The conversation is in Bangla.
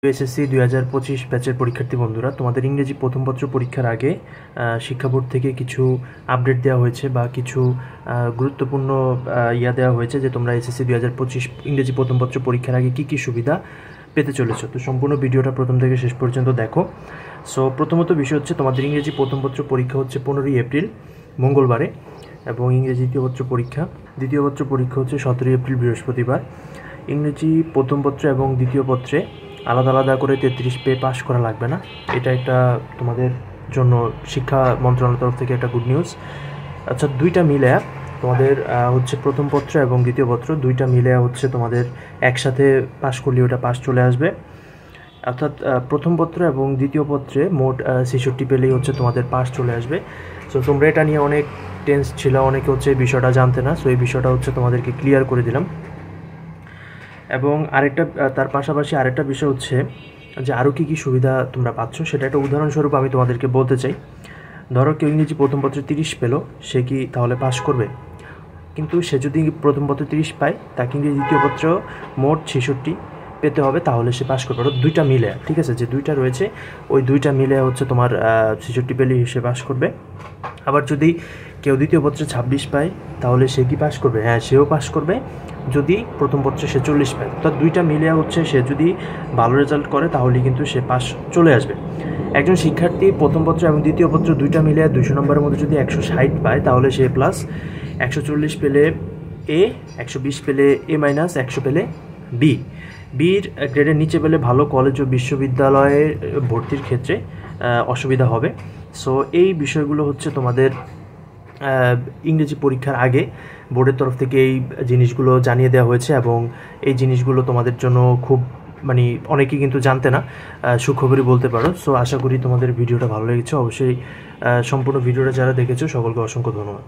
এসএসসি 2025 ব্যাচের পরীক্ষার্থী বন্ধুরা, তোমাদের ইংরেজি প্রথম পত্র পরীক্ষার আগে শিক্ষা বোর্ড থেকে কিছু আপডেট দেওয়া হয়েছে বা কিছু গুরুত্বপূর্ণ দেওয়া হয়েছে যে তোমরা এসএসসি 2025 ইংরেজি প্রথম পত্র পরীক্ষার আগে কী কী সুবিধা পেতে চলেছো। তো সম্পূর্ণ ভিডিওটা প্রথম থেকে শেষ পর্যন্ত দেখো। সো প্রথমত বিষয় হচ্ছে তোমাদের ইংরেজি প্রথম পত্র পরীক্ষা হচ্ছে 15ই এপ্রিল মঙ্গলবারে, এবং ইংরেজি দ্বিতীয় পত্র পরীক্ষা হচ্ছে 17ই এপ্রিল বৃহস্পতিবার। ইংরেজি প্রথম পত্র এবং দ্বিতীয় পত্রে আলাদা আলাদা করে 33 পেয়ে পাস করা লাগবে না। এটা একটা তোমাদের জন্য শিক্ষা মন্ত্রণালয়ের তরফ থেকে একটা গুড নিউজ। আচ্ছা, দুইটা মিলে তোমাদের হচ্ছে প্রথম পত্র এবং দ্বিতীয় পত্র দুইটা মিলে হচ্ছে তোমাদের একসাথে পাস করলে ওটা পাস চলে আসবে। অর্থাৎ প্রথম পত্র এবং দ্বিতীয় পত্রে মোট 66 পেলেই হচ্ছে তোমাদের পাস চলে আসবে। সো তোমরা এটা নিয়ে অনেক টেন্স ছিল, অনেকে হচ্ছে এই বিষয়টা জানতে না। সো এই বিষয়টা হচ্ছে তোমাদেরকে ক্লিয়ার করে দিলাম। এবং তার পাশাপাশি আরেকটা বিষয় হচ্ছে যে আরও কী কী সুবিধা তোমরা পাচ্ছ সেটা একটা উদাহরণস্বরূপ আমি তোমাদেরকে বলতে চাই। ধরো কেউ ইংরেজি প্রথম পত্রে 30 পেলো, সে কি তাহলে পাস করবে? কিন্তু সে যদি প্রথম পত্রে 30 পায়, তাকে ইংরেজি দ্বিতীয় পত্র মোট 66 পেতে হবে, তাহলে সে পাস করবে। দুইটা মিলে, ঠিক আছে, যে দুইটা রয়েছে ওই দুইটা মিলে হচ্ছে তোমার 66 পেলেই সে পাস করবে। আবার যদি কেউ দ্বিতীয় পত্রে 26 পায়, তাহলে সে কি পাস করবে? হ্যাঁ, সেও পাস করবে যদি প্রথম পত্রে সে 40 পায়। অর্থাৎ দুইটা মিলিয়ে হচ্ছে সে যদি ভালো রেজাল্ট করে তাহলে কিন্তু সে পাস চলে আসবে। একজন শিক্ষার্থী প্রথম পত্র এবং দ্বিতীয় পত্র দুইটা মিলিয়ে 200 নম্বরের মধ্যে যদি 160 পায়, তাহলে সে প্লাস, 140 পেলে এ, 120 পেলে এ মাইনাস, 100 পেলে বি। বির গ্রেডের নিচে পেলে ভালো কলেজ ও বিশ্ববিদ্যালয়ে ভর্তির ক্ষেত্রে অসুবিধা হবে। সো এই বিষয়গুলো হচ্ছে তোমাদের ইংরেজি পরীক্ষার আগে বোর্ডের তরফ থেকে এই জিনিসগুলো জানিয়ে দেওয়া হয়েছে, এবং এই জিনিসগুলো তোমাদের জন্য খুব অনেকেই কিন্তু জানতে না, সুখবরই বলতে পারো। সো আশা করি তোমাদের ভিডিওটা ভালো লেগেছে। অবশ্যই সম্পূর্ণ ভিডিওটা যারা দেখেছো সকলকে অসংখ্য ধন্যবাদ।